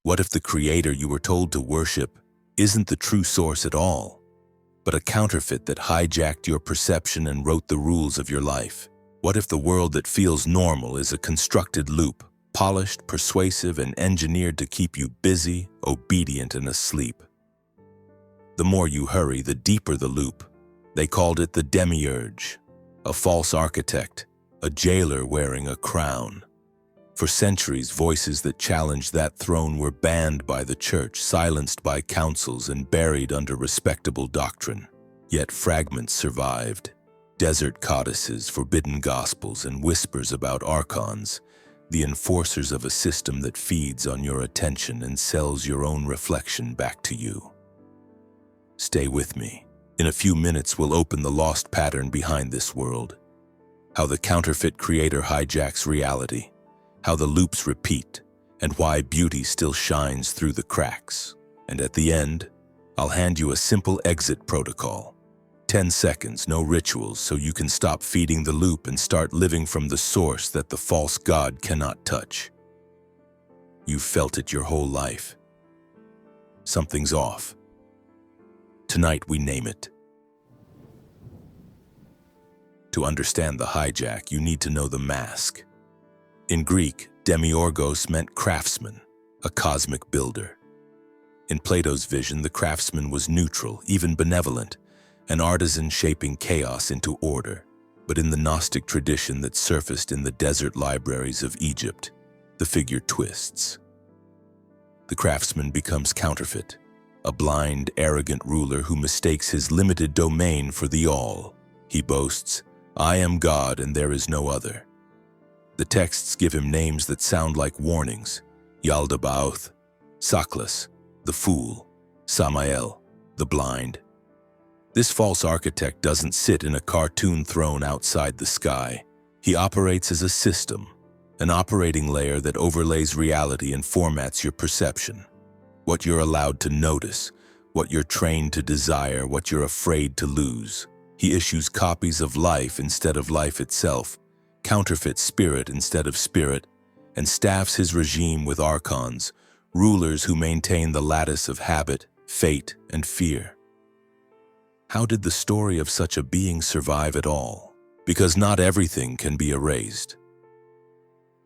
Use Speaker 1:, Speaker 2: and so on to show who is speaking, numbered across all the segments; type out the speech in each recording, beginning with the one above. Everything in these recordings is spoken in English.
Speaker 1: What if the creator you were told to worship isn't the true source at all, but a counterfeit that hijacked your perception and wrote the rules of your life? What if the world that feels normal is a constructed loop, polished, persuasive, and engineered to keep you busy, obedient, and asleep? The more you hurry, the deeper the loop. They called it the Demiurge, a false architect, a jailer wearing a crown. For centuries, voices that challenged that throne were banned by the church, silenced by councils, and buried under respectable doctrine. Yet fragments survived. Desert codices, forbidden gospels, and whispers about Archons, the enforcers of a system that feeds on your attention and sells your own reflection back to you. Stay with me. In a few minutes, we'll open the lost pattern behind this world. How the counterfeit creator hijacks reality, how the loops repeat, and why beauty still shines through the cracks. And at the end, I'll hand you a simple exit protocol. 10 seconds, no rituals, so you can stop feeding the loop and start living from the source that the false god cannot touch. You've felt it your whole life. Something's off. Tonight we name it. To understand the hijack, you need to know the mask. In Greek, Demiurgos meant craftsman, a cosmic builder. In Plato's vision, the craftsman was neutral, even benevolent, an artisan shaping chaos into order. But in the Gnostic tradition that surfaced in the desert libraries of Egypt, the figure twists. The craftsman becomes counterfeit, a blind, arrogant ruler who mistakes his limited domain for the all. He boasts, "I am God and there is no other." The texts give him names that sound like warnings: Yaldabaoth, Saklas, the fool, Samael, the blind. This false architect doesn't sit in a cartoon throne outside the sky. He operates as a system, an operating layer that overlays reality and formats your perception. What you're allowed to notice, what you're trained to desire, what you're afraid to lose. He issues copies of life instead of life itself, counterfeit spirit instead of spirit, and staffs his regime with archons, rulers who maintain the lattice of habit, fate, and fear. How did the story of such a being survive at all? Because not everything can be erased.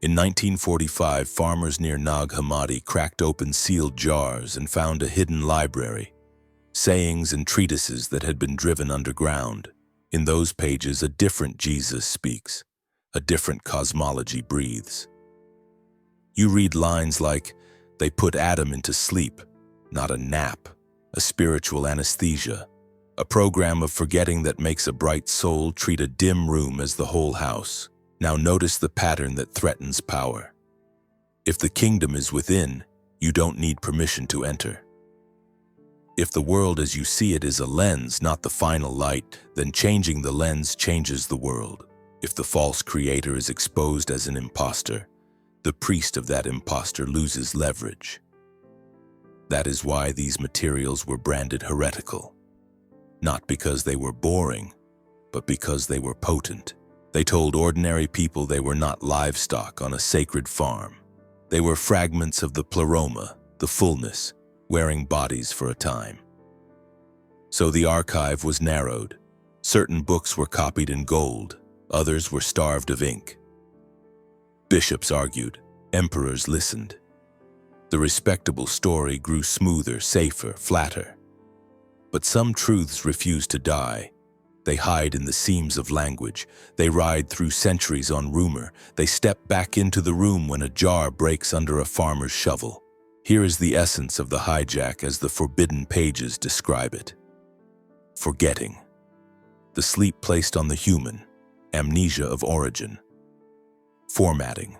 Speaker 1: In 1945, farmers near Nag Hammadi cracked open sealed jars and found a hidden library, sayings and treatises that had been driven underground. In those pages, a different Jesus speaks, a different cosmology breathes. You read lines like, "They put Adam into sleep," not a nap, a spiritual anesthesia, a program of forgetting that makes a bright soul treat a dim room as the whole house. Now notice the pattern that threatens power. If the kingdom is within, you don't need permission to enter. If the world as you see it is a lens, not the final light, then changing the lens changes the world. If the false creator is exposed as an imposter, the priest of that imposter loses leverage. That is why these materials were branded heretical. Not because they were boring, but because they were potent. They told ordinary people they were not livestock on a sacred farm. They were fragments of the pleroma, the fullness, wearing bodies for a time. So the archive was narrowed. Certain books were copied in gold, others were starved of ink. Bishops argued, emperors listened. The respectable story grew smoother, safer, flatter. But some truths refuse to die. They hide in the seams of language. They ride through centuries on rumor. They step back into the room when a jar breaks under a farmer's shovel. Here is the essence of the hijack as the forbidden pages describe it. Forgetting. The sleep placed on the human. Amnesia of origin. Formatting.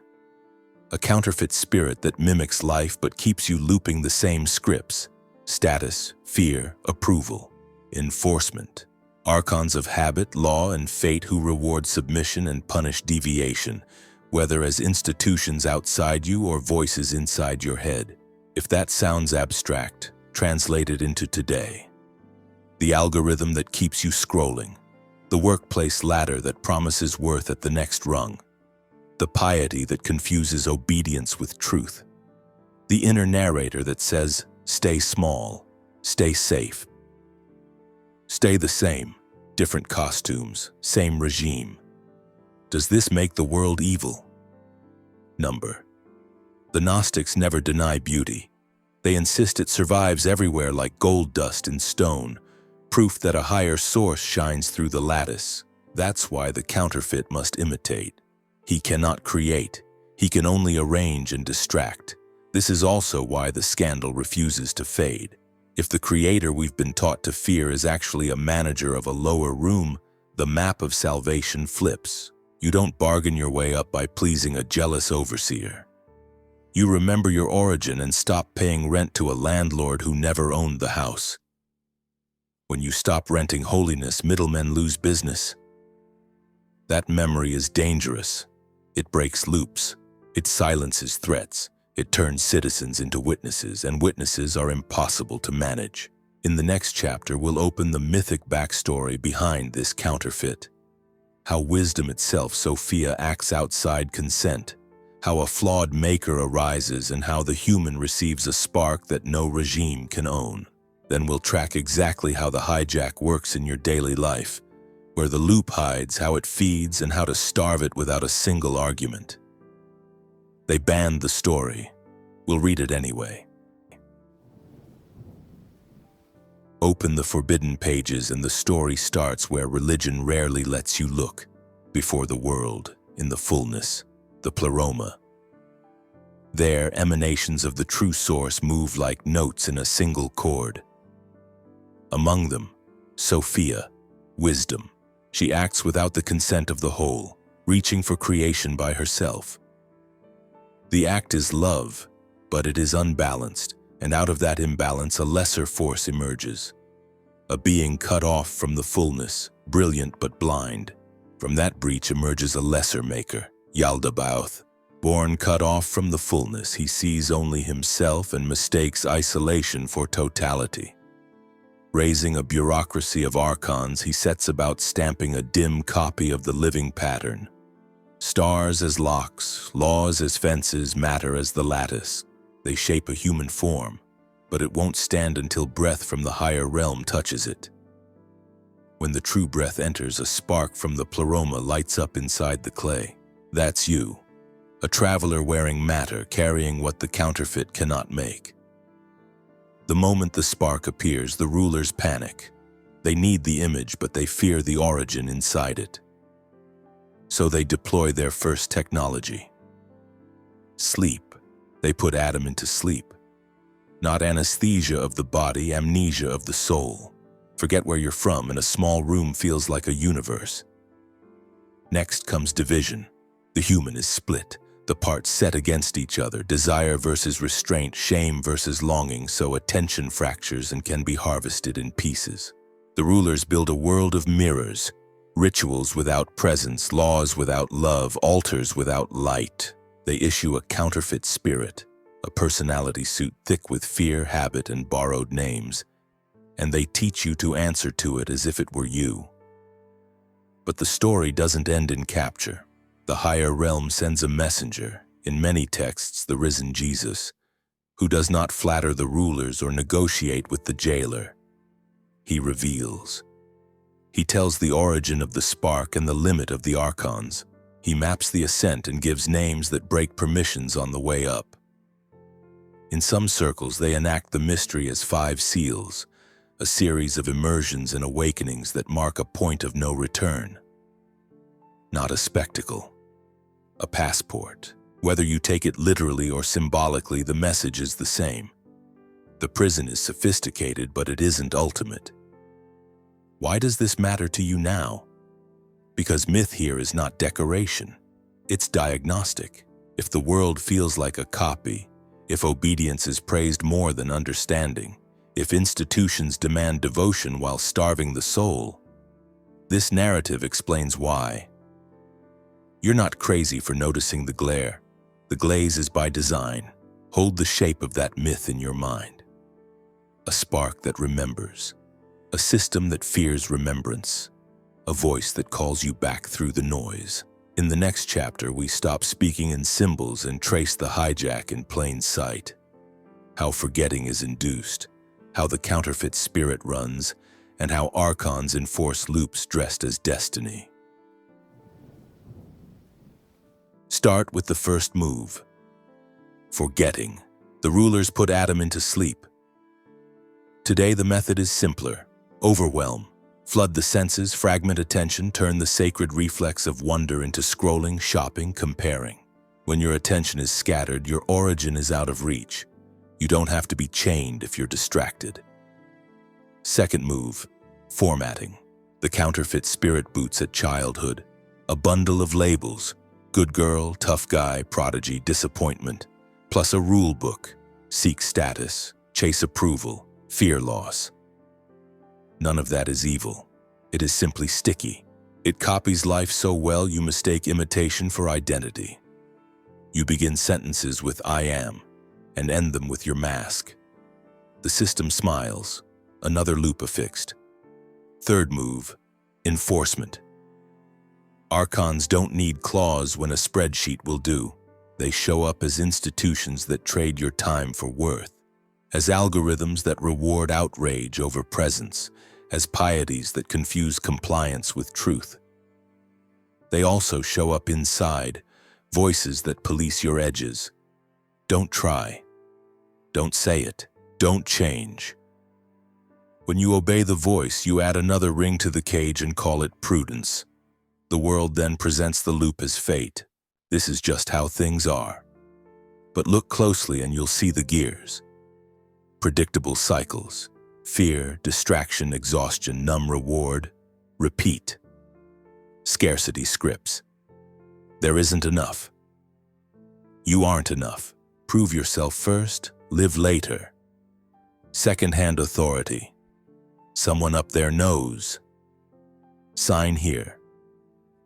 Speaker 1: A counterfeit spirit that mimics life but keeps you looping the same scripts. Status, fear, approval, enforcement. Archons of habit, law, and fate who reward submission and punish deviation, whether as institutions outside you or voices inside your head. If that sounds abstract, translate it into today. The algorithm that keeps you scrolling. The workplace ladder that promises worth at the next rung. The piety that confuses obedience with truth. The inner narrator that says, stay small, stay safe, stay the same, different costumes, same regime. Does this make the world evil? Number. The Gnostics never deny beauty. They insist it survives everywhere like gold dust in stone, proof that a higher source shines through the lattice. That's why the counterfeit must imitate. He cannot create. He can only arrange and distract. This is also why the scandal refuses to fade. If the creator we've been taught to fear is actually a manager of a lower room, the map of salvation flips. You don't bargain your way up by pleasing a jealous overseer. You remember your origin and stop paying rent to a landlord who never owned the house. When you stop renting holiness, middlemen lose business. That memory is dangerous. It breaks loops. It silences threats. It turns citizens into witnesses, and witnesses are impossible to manage. In the next chapter, we'll open the mythic backstory behind this counterfeit. How wisdom itself, Sophia, acts outside consent. How a flawed maker arises and how the human receives a spark that no regime can own. Then we'll track exactly how the hijack works in your daily life, where the loop hides, how it feeds, and how to starve it without a single argument. They banned the story. We'll read it anyway. Open the forbidden pages and the story starts where religion rarely lets you look, before the world, in the fullness, the pleroma. There, emanations of the true source move like notes in a single chord. Among them, Sophia, wisdom. She acts without the consent of the whole, reaching for creation by herself. The act is love, but it is unbalanced, and out of that imbalance a lesser force emerges. A being cut off from the fullness, brilliant but blind. From that breach emerges a lesser maker, Yaldabaoth. Born cut off from the fullness, he sees only himself and mistakes isolation for totality. Raising a bureaucracy of Archons, he sets about stamping a dim copy of the living pattern. Stars as locks, laws as fences, matter as the lattice. They shape a human form, but it won't stand until breath from the higher realm touches it. When the true breath enters, a spark from the pleroma lights up inside the clay. That's you, a traveler wearing matter, carrying what the counterfeit cannot make. The moment the spark appears, the rulers panic. They need the image, but they fear the origin inside it. So they deploy their first technology. Sleep. They put Adam into sleep. Not anesthesia of the body, amnesia of the soul. Forget where you're from, and a small room feels like a universe. Next comes division. The human is split. The parts set against each other, desire versus restraint, shame versus longing, so attention fractures and can be harvested in pieces. The rulers build a world of mirrors, rituals without presence, laws without love, altars without light. They issue a counterfeit spirit, a personality suit thick with fear, habit, and borrowed names, and they teach you to answer to it as if it were you. But the story doesn't end in capture. The higher realm sends a messenger, in many texts the risen Jesus, who does not flatter the rulers or negotiate with the jailer. He reveals. He tells the origin of the spark and the limit of the Archons. He maps the ascent and gives names that break permissions on the way up. In some circles, they enact the mystery as 5 seals, a series of immersions and awakenings that mark a point of no return. Not a spectacle. A passport. Whether you take it literally or symbolically, the message is the same. The prison is sophisticated, but it isn't ultimate. Why does this matter to you now? Because myth here is not decoration. It's diagnostic. If the world feels like a copy, if obedience is praised more than understanding, if institutions demand devotion while starving the soul, this narrative explains why. You're not crazy for noticing the glare. The glaze is by design. Hold the shape of that myth in your mind. A spark that remembers. A system that fears remembrance. A voice that calls you back through the noise. In the next chapter, we stop speaking in symbols and trace the hijack in plain sight. how forgetting is induced, how the counterfeit spirit runs, and how Archons enforce loops dressed as destiny. Start with the first move. Forgetting. The rulers put Adam into sleep. Today the method is simpler. Overwhelm. Flood the senses, fragment attention, turn the sacred reflex of wonder into scrolling, shopping, comparing. When your attention is scattered, your origin is out of reach. You don't have to be chained if you're distracted. Second move, formatting. The counterfeit spirit boots at childhood. A bundle of labels, good girl, tough guy, prodigy, disappointment, plus a rule book, seek status, chase approval, fear loss. None of that is evil. It is simply sticky. It copies life so well you mistake imitation for identity. You begin sentences with I am, and end them with your mask. The system smiles, another loop affixed. Third move, enforcement. Archons don't need claws when a spreadsheet will do. They show up as institutions that trade your time for worth, as algorithms that reward outrage over presence, as pieties that confuse compliance with truth. They also show up inside, voices that police your edges. Don't try. Don't say it. Don't change. When you obey the voice, you add another ring to the cage and call it prudence. The world then presents the loop as fate. This is just how things are. But look closely and you'll see the gears. Predictable cycles. Fear, distraction, exhaustion, numb reward. Repeat. Scarcity scripts. There isn't enough. You aren't enough. Prove yourself first, live later. Second-hand authority. Someone up there knows. Sign here.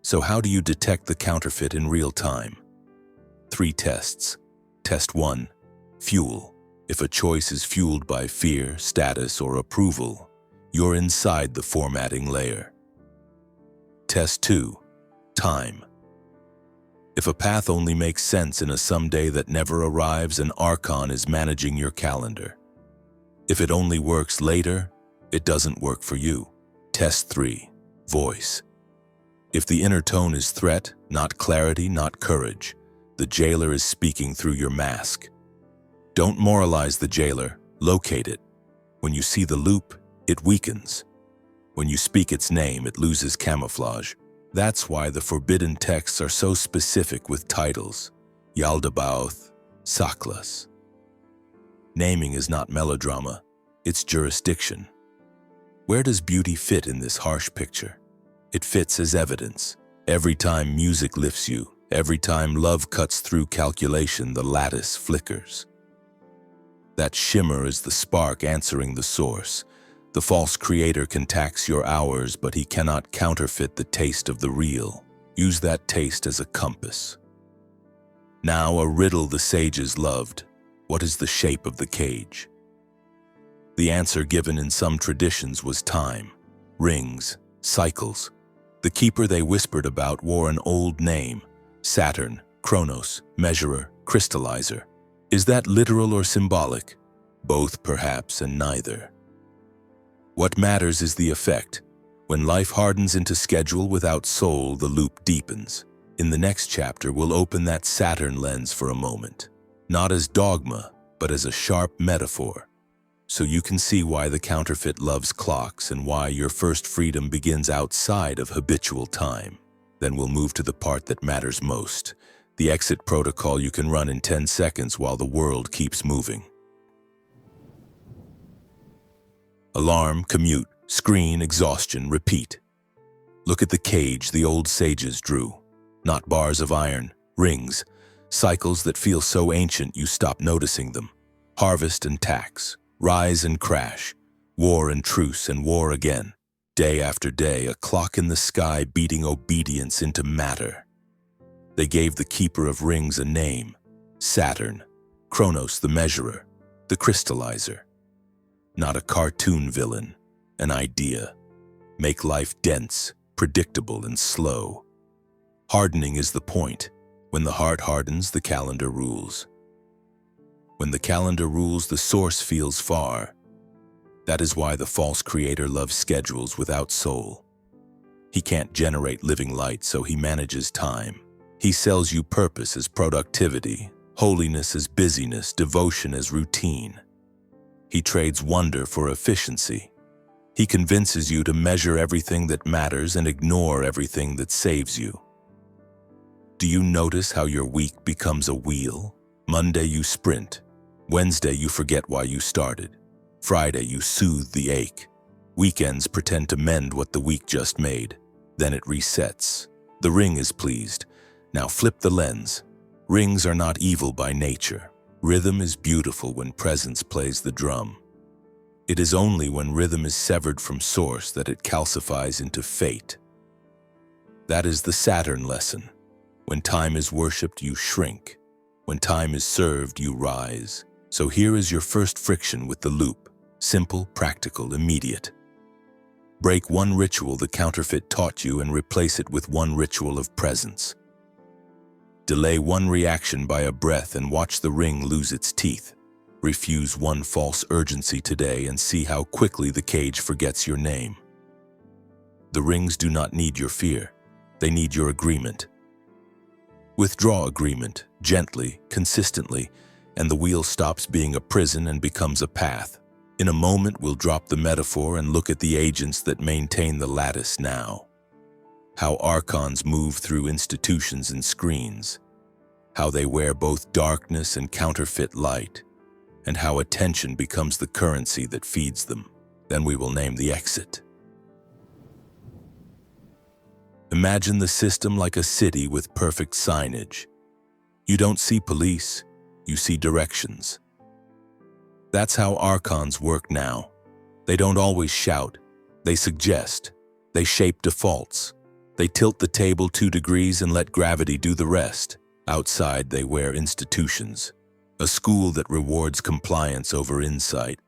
Speaker 1: So how do you detect the counterfeit in real time? 3 tests. Test 1. Fuel. If a choice is fueled by fear, status, or approval, you're inside the formatting layer. Test 2. Time. If a path only makes sense in a someday that never arrives, an Archon is managing your calendar. If it only works later, it doesn't work for you. Test 3. Voice. If the inner tone is threat, not clarity, not courage, the jailer is speaking through your mask. Don't moralize the jailer, locate it. When you see the loop, it weakens. When you speak its name, it loses camouflage. That's why the forbidden texts are so specific with titles. Yaldabaoth, Saklas. Naming is not melodrama, it's jurisdiction. Where does beauty fit in this harsh picture? It fits as evidence. Every time music lifts you, every time love cuts through calculation, the lattice flickers. That shimmer is the spark answering the source. The false creator can tax your hours, but he cannot counterfeit the taste of the real. Use that taste as a compass. Now a riddle the sages loved. What is the shape of the cage? The answer given in some traditions was time, rings, cycles. The keeper they whispered about wore an old name, Saturn, Kronos, measurer, crystallizer. Is that literal or symbolic? Both perhaps, and neither. What matters is the effect. When life hardens into schedule without soul, the loop deepens. In the next chapter, we'll open that Saturn lens for a moment. Not as dogma, but as a sharp metaphor. So you can see why the counterfeit loves clocks and why your first freedom begins outside of habitual time. Then we'll move to the part that matters most. The exit protocol you can run in 10 seconds while the world keeps moving. Alarm, commute, screen, exhaustion, repeat. Look at the cage the old sages drew. Not bars of iron, rings, cycles that feel so ancient you stop noticing them. Harvest and tax, rise and crash, war and truce and war again. Day after day, a clock in the sky beating obedience into matter. They gave the keeper of rings a name, Saturn, Kronos the measurer, the crystallizer. Not a cartoon villain, an idea. Make life dense, predictable, and slow. Hardening is the point. When the heart hardens, the calendar rules. When the calendar rules, the source feels far. That is why the false creator loves schedules without soul. He can't generate living light, so he manages time. He sells you purpose as productivity, holiness as busyness, devotion as routine. He trades wonder for efficiency. He convinces you to measure everything that matters and ignore everything that saves you. Do you notice how your week becomes a wheel? Monday you sprint. Wednesday you forget why you started. Friday you soothe the ache. Weekends pretend to mend what the week just made. Then it resets. The ring is pleased. Now flip the lens. Rings are not evil by nature. Rhythm is beautiful when presence plays the drum. It is only when rhythm is severed from source that it calcifies into fate. That is the Saturn lesson. When time is worshipped, you shrink. When time is served, you rise. So here is your first friction with the loop. Simple, practical, immediate. Break one ritual the counterfeit taught you and replace it with one ritual of presence. Delay one reaction by a breath and watch the ring lose its teeth. Refuse one false urgency today and see how quickly the cage forgets your name. The rings do not need your fear. They need your agreement. Withdraw agreement, gently, consistently, and the wheel stops being a prison and becomes a path. In a moment, we'll drop the metaphor and look at the agents that maintain the lattice now. How Archons move through institutions and screens. How they wear both darkness and counterfeit light. And how attention becomes the currency that feeds them. Then we will name the exit. Imagine the system like a city with perfect signage. You don't see police, you see directions. That's how Archons work now. They don't always shout. They suggest. They shape defaults. They tilt the table 2 degrees and let gravity do the rest. Outside, they wear institutions. A school that rewards compliance over insight.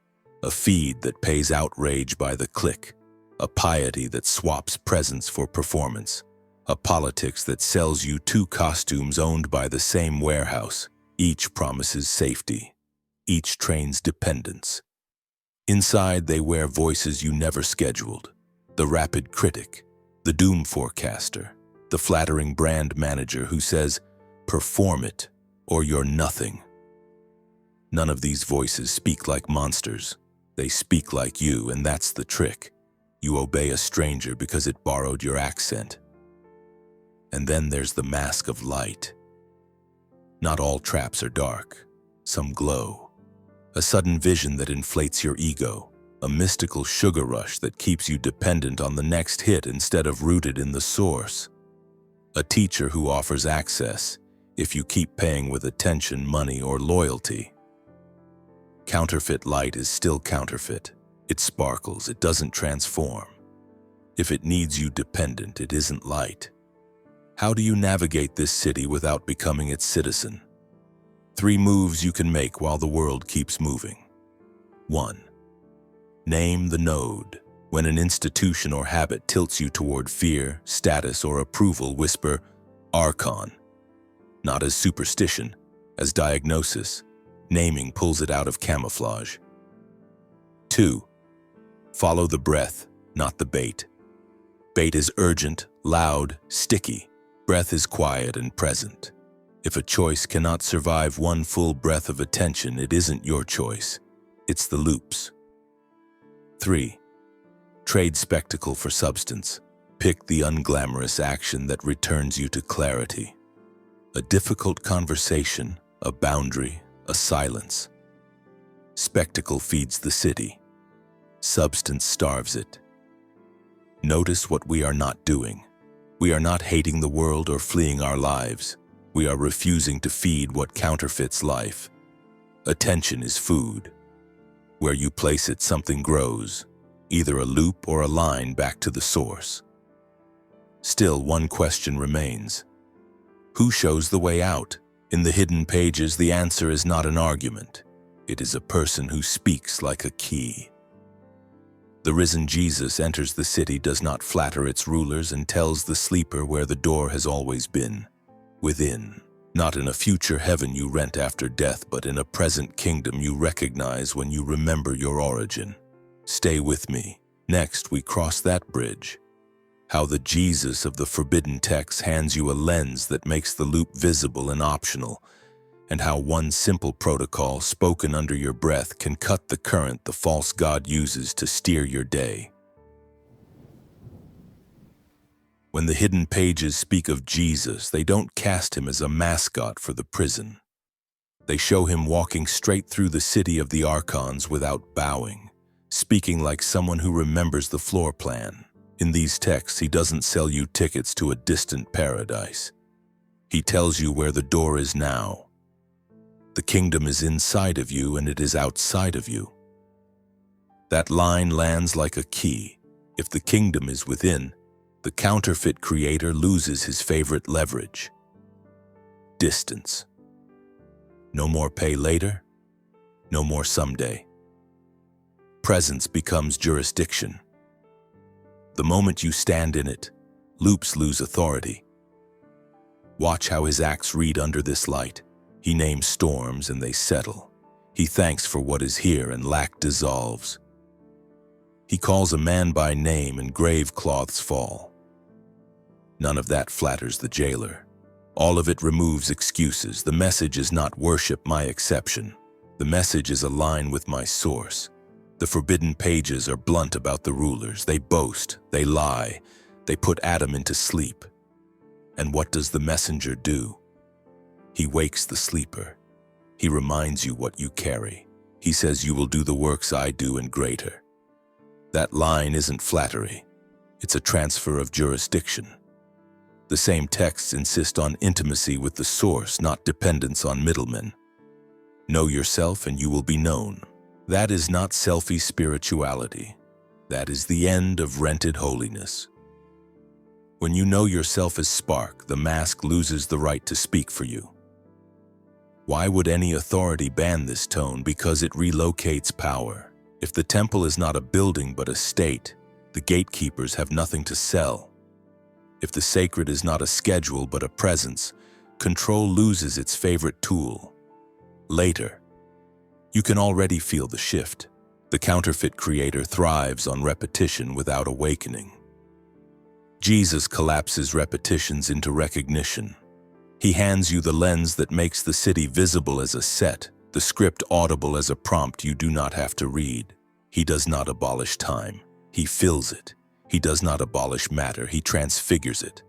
Speaker 1: A feed that pays outrage by the click. A piety that swaps presence for performance. A politics that sells you 2 costumes owned by the same warehouse. Each promises safety. Each trains dependence. Inside, they wear voices you never scheduled. The rapid critic, the doom forecaster, the flattering brand manager who says, "Perform it, or you're nothing." None of these voices speak like monsters. They speak like you, and that's the trick. You obey a stranger because it borrowed your accent. And then there's the mask of light. Not all traps are dark. Some glow. A sudden vision that inflates your ego. A mystical sugar rush that keeps you dependent on the next hit instead of rooted in the source. A teacher who offers access if you keep paying with attention, money, or loyalty. Counterfeit light is still counterfeit. It sparkles, it doesn't transform. If it needs you dependent, it isn't light. How do you navigate this city without becoming its citizen? 3 moves you can make while the world keeps moving. 1. Name the node. When an institution or habit tilts you toward fear, status, or approval, whisper, Archon. Not as superstition, as diagnosis. Naming pulls it out of camouflage. 2. Follow the breath, not the bait. Bait is urgent, loud, sticky. Breath is quiet and present. If a choice cannot survive one full breath of attention, it isn't your choice. It's the loop's. 3. Trade spectacle for substance. Pick the unglamorous action that returns you to clarity. A difficult conversation, a boundary, a silence. Spectacle feeds the city. Substance starves it. Notice what we are not doing. We are not hating the world or fleeing our lives. We are refusing to feed what counterfeits life. Attention is food. Where you place it, something grows, either a loop or a line back to the source. Still, one question remains. Who shows the way out? In the hidden pages, the answer is not an argument. It is a person who speaks like a key. The risen Jesus enters the city, does not flatter its rulers, and tells the sleeper where the door has always been. Within, Not in a future heaven you rent after death, but in a present kingdom you recognize when you remember your origin. Stay with me. Next, we cross that bridge. How the Jesus of the forbidden text hands you a lens that makes the loop visible and optional, and how one simple protocol spoken under your breath can cut the current the false god uses to steer your day. When the hidden pages speak of Jesus, they don't cast him as a mascot for the prison. They show him walking straight through the city of the Archons without bowing, speaking like someone who remembers the floor plan. In these texts, he doesn't sell you tickets to a distant paradise. He tells you where the door is now. The kingdom is inside of you and it is outside of you. That line lands like a key. If the kingdom is within, the counterfeit creator loses his favorite leverage: distance. No more pay later, no more someday. Presence becomes jurisdiction. The moment you stand in it, loops lose authority. Watch how his acts read under this light. He names storms and they settle. He thanks for what is here and lack dissolves. He calls a man by name and grave cloths fall. None of that flatters the jailer. All of it removes excuses. The message is not worship my exception. The message is align with my source. The forbidden pages are blunt about the rulers. They boast, they lie, they put Adam into sleep. And what does the messenger do? He wakes the sleeper. He reminds you what you carry. He says you will do the works I do and greater. That line isn't flattery. It's a transfer of jurisdiction. The same texts insist on intimacy with the source, not dependence on middlemen. Know yourself and you will be known. That is not selfie spirituality. That is the end of rented holiness. When you know yourself as spark, the mask loses the right to speak for you. Why would any authority ban this tone? Because it relocates power. If the temple is not a building but a state, the gatekeepers have nothing to sell. If the sacred is not a schedule but a presence, control loses its favorite tool. Later, you can already feel the shift. The counterfeit creator thrives on repetition without awakening. Jesus collapses repetitions into recognition. He hands you the lens that makes the city visible as a set, the script audible as a prompt you do not have to read. He does not abolish time. He fills it. He does not abolish matter. He transfigures it.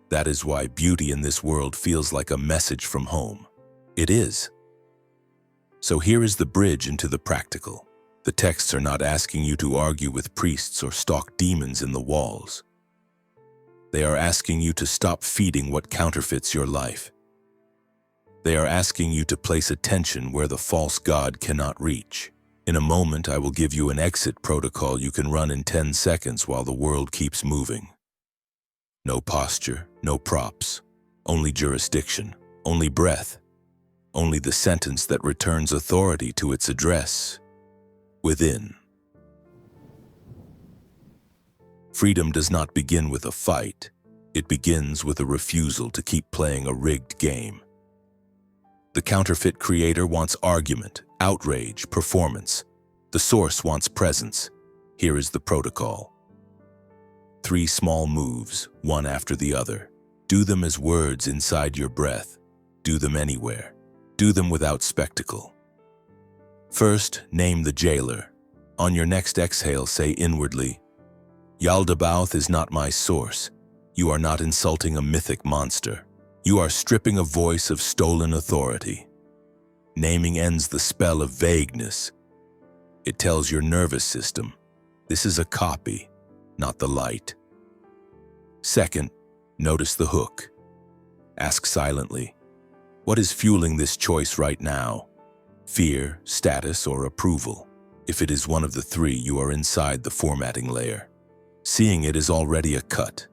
Speaker 1: That is why beauty in this world feels like a message from home. It is. So here is the bridge into the practical. The texts are not asking you to argue with priests or stalk demons in the walls. They are asking you to stop feeding what counterfeits your life. They are asking you to place attention where the false god cannot reach. In a moment, I will give you an exit protocol you can run in 10 seconds while the world keeps moving. No posture, no props, only jurisdiction, only breath, only the sentence that returns authority to its address: within. Freedom does not begin with a fight. It begins with a refusal to keep playing a rigged game. The counterfeit creator wants argument, outrage, performance. The source wants presence. Here is the protocol. 3 small moves, one after the other. Do them as words inside your breath. Do them anywhere. Do them without spectacle. First, name the jailer. On your next exhale, say inwardly, Yaldabaoth is not my source. You are not insulting a mythic monster. You are stripping a voice of stolen authority. Naming ends the spell of vagueness. It tells your nervous system, this is a copy, not the light. Second, notice the hook. Ask silently, what is fueling this choice right now? Fear, status, or approval? If it is one of the 3, you are inside the formatting layer. Seeing it is already a cut.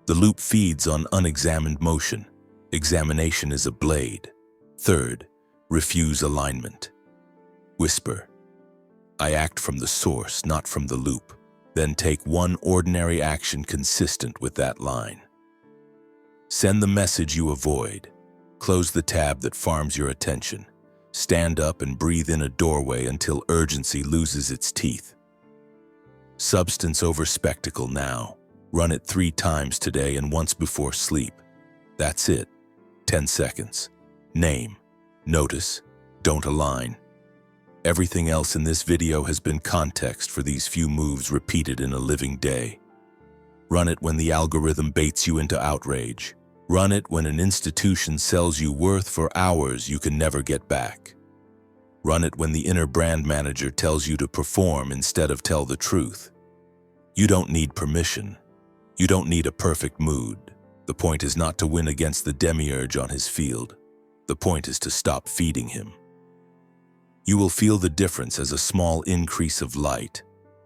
Speaker 1: The loop feeds on unexamined motion. Examination is a blade. Third, refuse alignment. Whisper, I act from the source, not from the loop. Then take one ordinary action consistent with that line. Send the message you avoid. Close the tab that farms your attention. Stand up and breathe in a doorway until urgency loses its teeth. Substance over spectacle now. Run it 3 times today and once before sleep. That's it. 10 seconds. Name. Notice. Don't align. Everything else in this video has been context for these few moves repeated in a living day. Run it when the algorithm baits you into outrage. Run it when an institution sells you worth for hours you can never get back. Run it when the inner brand manager tells you to perform instead of tell the truth. You don't need permission. You don't need a perfect mood. The point is not to win against the Demiurge on his field. The point is to stop feeding him. You will feel the difference as a small increase of light,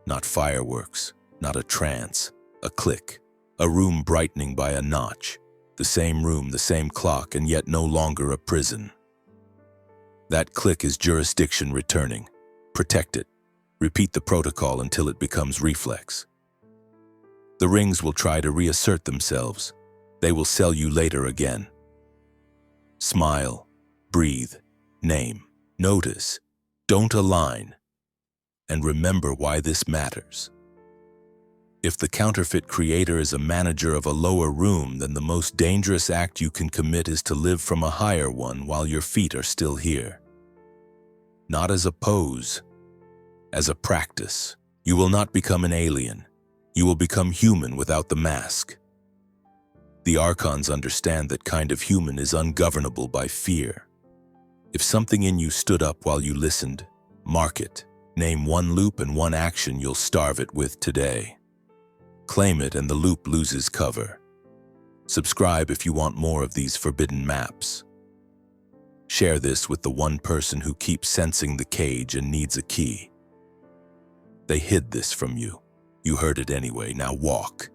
Speaker 1: not fireworks, not a trance, a click, a room brightening by a notch, the same room, the same clock, and yet no longer a prison. That click is jurisdiction returning. Protect it. Repeat the protocol until it becomes reflex. The rings will try to reassert themselves. They will sell you later again. Smile, breathe, name, notice, don't align, and remember why this matters. If the counterfeit creator is a manager of a lower room, then the most dangerous act you can commit is to live from a higher one while your feet are still here. Not as a pose, as a practice. You will not become an alien. You will become human without the mask. The Archons understand that kind of human is ungovernable by fear. If something in you stood up while you listened, mark it. Name one loop and one action you'll starve it with today. Claim it and the loop loses cover. Subscribe if you want more of these forbidden maps. Share this with the one person who keeps sensing the cage and needs a key. They hid this from you. You heard it anyway, now walk.